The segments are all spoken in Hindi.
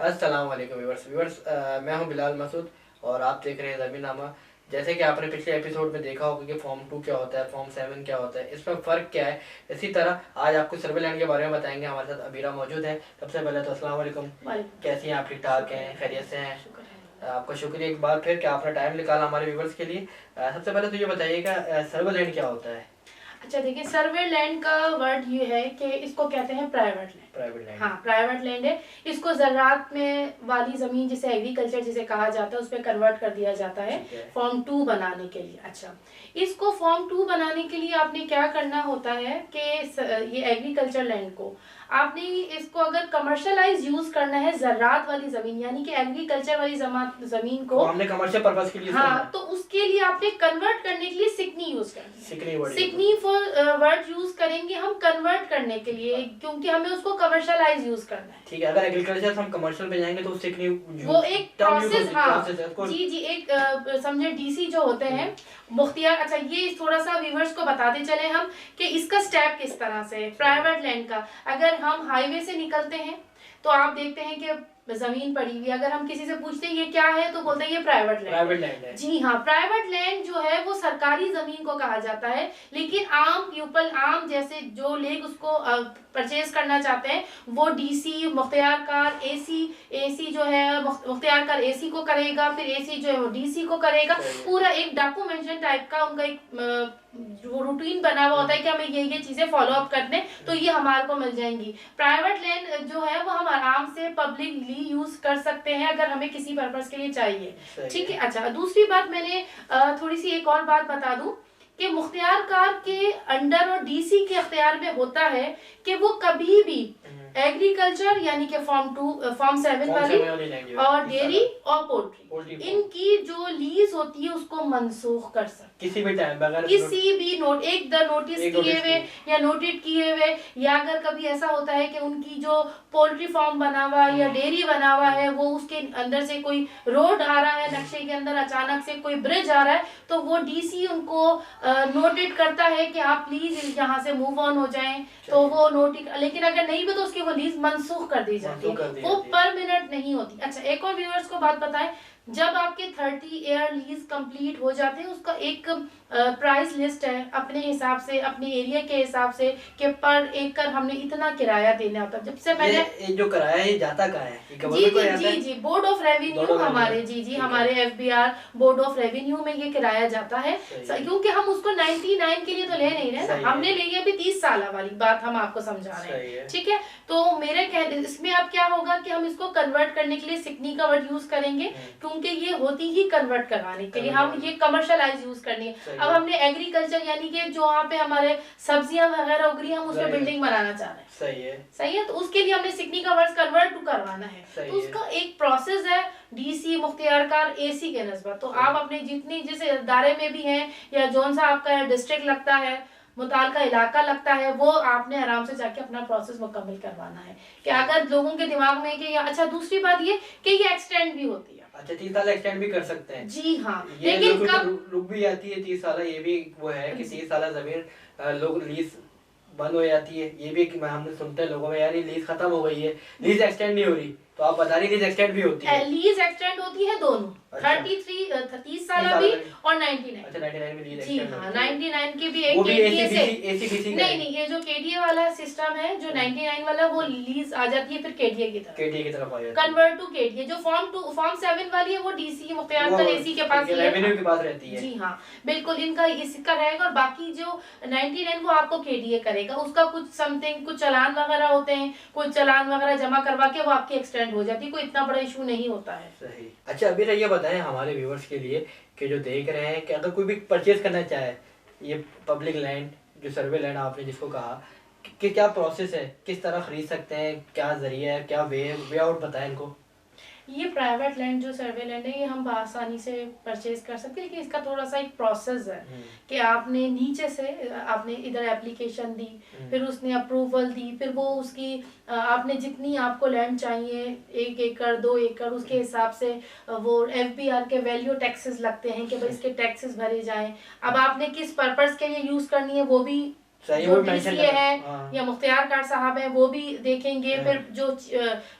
अस्सलाम वालेकुम व्यूअर्स मैं हूं बिलाल मसूद और आप देख रहे हैं ज़मीननामा। जैसे कि आपने पिछले एपिसोड में देखा होगा कि फॉर्म 2 क्या होता है, फॉर्म 7 क्या होता है, इसमें फ़र्क क्या है। इसी तरह आज आपको सर्वे लैंड के बारे में बताएंगे। हमारे साथ अबीरा मौजूद है। सबसे पहले तो अस्सलाम वालेकुम। कैसी हैं आप? ठीक ठाक हैं? खैरियत से हैं? आपका शुक्रिया एक बार फिर कि आपने टाइम निकाला हमारे व्यूवर्स के लिए। सबसे पहले तो ये बताइएगा सर्वे लैंड क्या होता है? अच्छा देखिए, सर्वे लैंड का वर्ड ये है कि इसको कहते हैं प्राइवेट लैंड। Private land. हाँ, प्राइवेट लैंड है। इसको ज़राअत में वाली ज़मीन जिसे एग्रीकल्चर जिसे कहा जाता है उस पर कन्वर्ट कर दिया जाता है फॉर्म 2 बनाने के लिए। अच्छा, इसको फॉर्म 2 बनाने के लिए आपने क्या करना होता है कि ये एग्रीकल्चर लैंड को आपने इसको अगर कमर्शलाइज यूज करना है, ज़राअत वाली ज़मीन यानी कि एग्रीकल्चर वाली ज़मीन को हमने कमर्शियल पर्पस के लिए, हाँ, तो उसके लिए आपने कन्वर्ट करने के लिए सिकनी यूज करनी है। सिकनी वर्ड यूज करेंगे हम कन्वर्ट करने के लिए, क्योंकि हमें उसको कमर्शलाइज यूज करना है। ठीक है, अगर एग्रीकल्चर हम कमर्शियल पे जाएंगे तो सिकनी वो एक प्रोसेस, हाँ जी जी, एक समझे डीसी जो होते हैं मुख्तियार। अच्छा, ये थोड़ा सा व्यूअर्स को बताते चले हम कि इसका स्टेप किस तरह से प्राइवेट लैंड का। अगर हम हाईवे से निकलते हैं तो आप देखते हैं कि जमीन पड़ी हुई, अगर हम किसी से पूछते हैं ये क्या है तो बोलते हैं ये प्राइवेट लैंड है। जी हाँ, प्राइवेट लैंड जो है वो सरकारी जमीन को कहा जाता है, लेकिन आम पीपल, आम जैसे जो लोग उसको परचेज करना चाहते हैं वो डीसी मुख्तियारकार एसी जो है मुख्तियारकार एसी को करेगा, फिर एसी जो है वो डीसी को करेगा। पूरा एक डॉक्यूमेंटेशन टाइप का उनका एक जो रूटीन बना हुआ होता है कि हमें ये चीजें फॉलो अप करने, तो ये हमारे को मिल जाएंगी। प्राइवेट लैंड जो है वो हम आराम से पब्लिकली यूज कर सकते हैं अगर हमें किसी पर्पस के लिए चाहिए। ठीक है। अच्छा, दूसरी बात मैंने थोड़ी सी एक और बात बता दूं कि मुख्तियारकार के अंडर और डीसी के अख्तियार में होता है कि वो कभी भी एग्रीकल्चर यानी कि फॉर्म 7 वाली और डेयरी और पोल्ट्री, इनकी जो लीज होती है उसको मनसूख कर सकते किसी भी टाइम, अगर किसी भी नोटिस किए हुए या नोटेड किए हुए, या अगर कभी ऐसा होता है कि उनकी जो पोल्ट्री फार्म बना हुआ है या डेयरी बना हुआ है वो उसके अंदर से कोई रोड आ रहा है, नक्शे के अंदर अचानक से कोई ब्रिज आ रहा है, तो वो डीसी उनको नोटेड करता है कि आप प्लीज यहाँ से मूव ऑन हो जाएं, तो वो नोटिस, लेकिन अगर नहीं भी तो उसकी वो लीज मनसूख कर दी जाती है, वो परमानेंट नहीं होती। अच्छा, एक और व्यूअर्स को बात बताएं, जब आपके 30 ईयर लीज कंप्लीट हो जाते हैं उसका एक प्राइस लिस्ट है अपने हिसाब से, अपने एरिया के हिसाब से कि पर एकड़ हमने इतना किराया देना होता है। जब से मैंने ये जो किराया है जाता कहाँ है? जी, बोर्ड ऑफ रेवेन्यू हमारे, जी हमारे एफबीआर बोर्ड ऑफ रेवेन्यू में ये किराया जाता है, क्योंकि हम उसको 99 के लिए तो ले नहीं रहे ना, हमने ले लिया अभी 30 साल वाली बात हम आपको समझा रहे हैं। ठीक है, तो मेरे कहने इसमें अब क्या होगा कि हम इसको कन्वर्ट करने के लिए सिकनी का वर्ड यूज करेंगे, क्योंकि ये होती ही कन्वर्ट करवाने के लिए, हम ये कमर्शलाइज यूज करनी है। अब हमने एग्रीकल्चर यानी कि जो वहाँ पे हमारे सब्जियां वगैरह उग रही है, हम उस पर बिल्डिंग बनाना चाह रहे हैं। सही है, तो उसके लिए हमने सिकनी का वर्ड कन्वर्ट टू करवाना है, तो उसका एक प्रोसेस है डीसी मुख्तियारकार एसी के नस्बत। तो आप अपने जितनी जिस इदारे में भी हैं या जोन सा आपका डिस्ट्रिक्ट लगता है, मुतालका इलाका लगता है, वो आपने आराम से जाके अपना प्रोसेस मुकम्मल करवाना है। कि अगर लोगों के दिमाग में कि अच्छा, दूसरी बात ये कि ये एक्सटेंड भी होती है। अच्छा, 30 साल एक्सटेंड भी कर सकते हैं? जी हाँ, लेकिन कब रुक भी जाती है 30 साल, ये भी वो है कि 30 साल जमीन लोग लीज बंद हो जाती है, ये भी हमने सुनते हैं लोगों में, यार लीज खत्म हो गई है, लीज एक्सटेंड नहीं हो रही, तो आप बता रही लीज एक्सटेंड भी होती है? लीज एक्सटेंड होती है दोनों, 30 साल भी और 99। अच्छा, 99 में लीज एक्सटेंड। जी हाँ, 99 के भी एक केडीए से नहीं, ये जो केडीए वाला सिस्टम है, जो 99 वाला वो लीज आ जाती है फिर केडीए की तरफ कन्वर्ट टू केडीए। जो फॉर्म 7 वाली है वो डीसी मुख्तियारकार एसी के पास रेवेन्यू के पास रहती है। जी हाँ, बिल्कुल, इनका इसका रहेगा, और बाकी जो 99 वो आपको केडीए करेगा, उसका कुछ चालान वगैरह होते हैं, कुछ चालान वगैरह जमा करवा के वो आपकी एक्सटेंड हो जाती है, कोई इतना बड़ा इशू नहीं होता है। सही। अच्छा, अभी ये बताएं हमारे व्यूअर्स के लिए कि जो देख रहे हैं कि अगर कोई भी परचेज करना चाहे ये पब्लिक लैंड, जो सर्वे लैंड आपने जिसको कहा, कि क्या प्रोसेस है, किस तरह खरीद सकते हैं, क्या जरिया है, क्या वे आउट बताएं इनको। ये प्राइवेट लैंड जो सर्वे लैंड है ये हम आसानी से परचेज कर सकते हैं, लेकिन इसका थोड़ा सा एक प्रोसेस है कि आपने नीचे से आपने इधर एप्लीकेशन दी, फिर उसने अप्रूवल दी, फिर वो उसकी आपने जितनी आपको लैंड चाहिए 1 एकड़ 2 एकड़ उसके हिसाब से वो एफबीआर के वैल्यू टैक्सेस लगते हैं कि भाई इसके टैक्सेस भरे जाएं। अब आपने किस पर्पस के लिए यूज करनी है वो भी जो डीसी है या मुख्तियार कार साहब है वो भी देखेंगे, फिर जो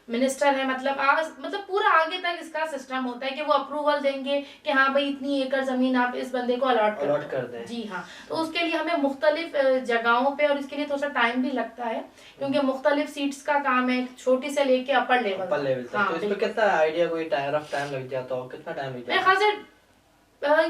मिनिस्टर है, मतलब पूरा आगे तक इसका सिस्टम होता है कि वो अप्रूवल देंगे कि हाँ भाई इतनी एकड़ जमीन आप इस बंदे को अलॉट कर दें। जी हाँ, तो उसके लिए हमें मुख्तलिफ जगहों पे, और इसके लिए थोड़ा सा टाइम भी लगता है क्योंकि मुख्तलिफ सीट्स का काम है, छोटी से लेके अपर लेवल तक। हाँ, तो इसमें कितना आइडिया, कोई टाइम लग जाता हो, कितना टाइम लग जाता है?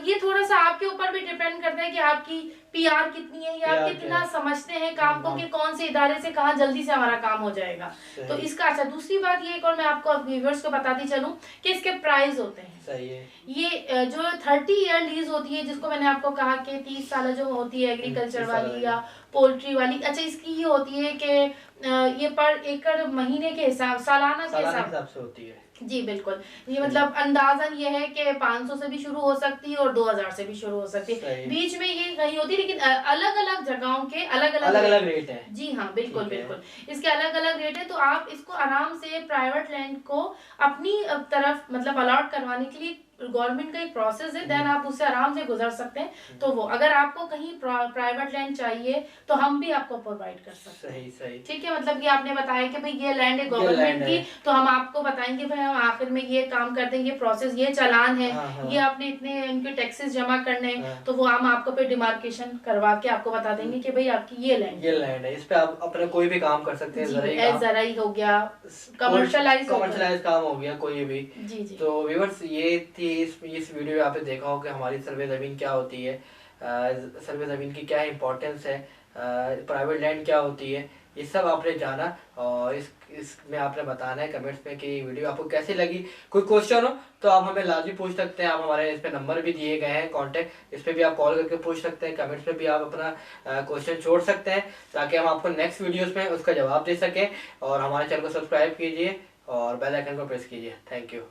ये थोड़ा सा आपके ऊपर भी डिपेंड करता है कि आपकी पीआर कितनी है या आप कितना समझते हैं काम को कि कौन से इदारे से कहाँ जल्दी से हमारा काम हो जाएगा। तो इसका अच्छा, दूसरी बात ये, और मैं आपको व्यूअर्स को बताती चलूं कि इसके प्राइस होते हैं। सही है। ये जो 30 ईयर लीज होती है, जिसको मैंने आपको कहा कि 30 साल जो होती है एग्रीकल्चर वाली या पोल्ट्री वाली, अच्छा इसकी ये होती है कि ये पर एकड़ महीने के हिसाब, सालाना के हिसाब से होती है। जी बिल्कुल, ये मतलब अंदाजन ये है कि 500 से भी शुरू हो सकती है और 2000 से भी शुरू हो सकती है, बीच में ये कहीं होती है, लेकिन अलग अलग जगहों के अलग अलग रेट है। जी हाँ बिल्कुल बिल्कुल, इसके अलग अलग रेट है। तो आप इसको आराम से प्राइवेट लैंड को अपनी तरफ मतलब अलॉट करवाने के लिए गवर्नमेंट का एक प्रोसेस है, देन आप उससे आराम से गुजर सकते हैं। तो वो अगर आपको कहीं प्राइवेट लैंड चाहिए तो हम भी आपको प्रोवाइड कर सकते हैं। सही। ठीक है, मतलब कि आपने बताया कि भाई ये लैंड है गवर्नमेंट की, तो हम आपको बताएंगे भाई हम आखिर में ये काम कर देंगे, प्रोसेस ये चालान है, ये आपने इतने इनके टैक्सेस जमा करने, तो वो हम आपको फिर डिमार्केशन करवा के आपको बता देंगे कि भाई आपकी ये लैंड है, इस पे आप अपना कोई भी काम कर सकते हैं। ज़राई हो गया, कमर्शियलाइज काम हो गया, कोई भी। जी। तो व्यूअर्स, ये थी इस वीडियो में आपने देखा हो कि हमारी सर्वे ज़मीन क्या होती है, सर्वे ज़मीन की क्या इंपॉर्टेंस है, प्राइवेट लैंड क्या होती है, ये सब आपने जाना। और इसमें आपने बताना है कमेंट्स में कि वीडियो आपको कैसी लगी। कोई क्वेश्चन हो तो आप हमें लाजमी पूछ सकते हैं, आप हमारे इस पे नंबर भी दिए गए हैं कॉन्टैक्ट, इस पे भी आप कॉल करके पूछ सकते हैं, कमेंट्स में भी आप अपना क्वेश्चन छोड़ सकते हैं ताकि हम आपको नेक्स्ट वीडियोज़ में उसका जवाब दे सकें। और हमारे चैनल को सब्सक्राइब कीजिए और बेल आइकन को प्रेस कीजिए। Thank you.